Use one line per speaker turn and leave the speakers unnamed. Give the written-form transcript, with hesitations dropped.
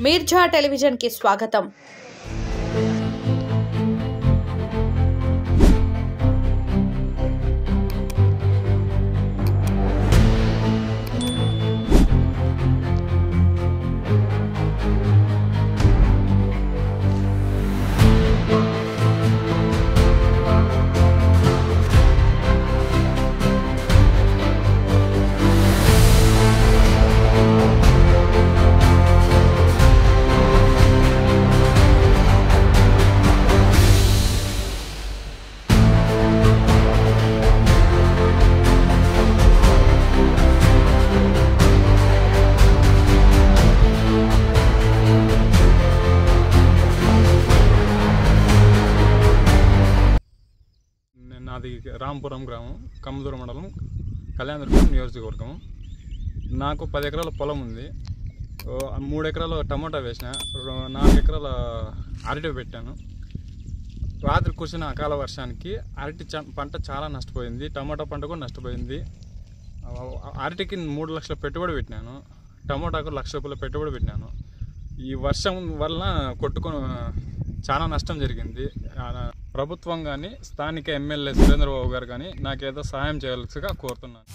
Mirza television కి స్వాగతం।
నాది రాంపురం గ్రామం, కమ్మదూరు మండలం, కళ్యాణదుర్గం నియోజకవర్గం। నాకు 10 ఎకరాల పొలం ఉంది। 3 ఎకరాల టమోటా వేసిన, 4 ఎకరాల అరటి పెట్టాను। రాత్రి కురిసిన అకాల వర్షానికి అరటి పంట చాలా నష్టపోయింది, టమోటా పంట కూడా నష్టపోయింది। అరటికి 3 లక్షల పెట్టుబడి పెట్టినాను, టమోటాకు 1 లక్ష రూపాయల పెట్టుబడి పెట్టినాను। ఈ వర్షం వల్ల కొట్టుకొని చాలా నష్టం జరిగింది। ప్రభుత్వం కానీ స్థానిక ఎమ్మెల్యే సురేంద్రబాబు గారు కానీ నాకేదో సహాయం చేయాల్సిగా కోరుతున్నాను।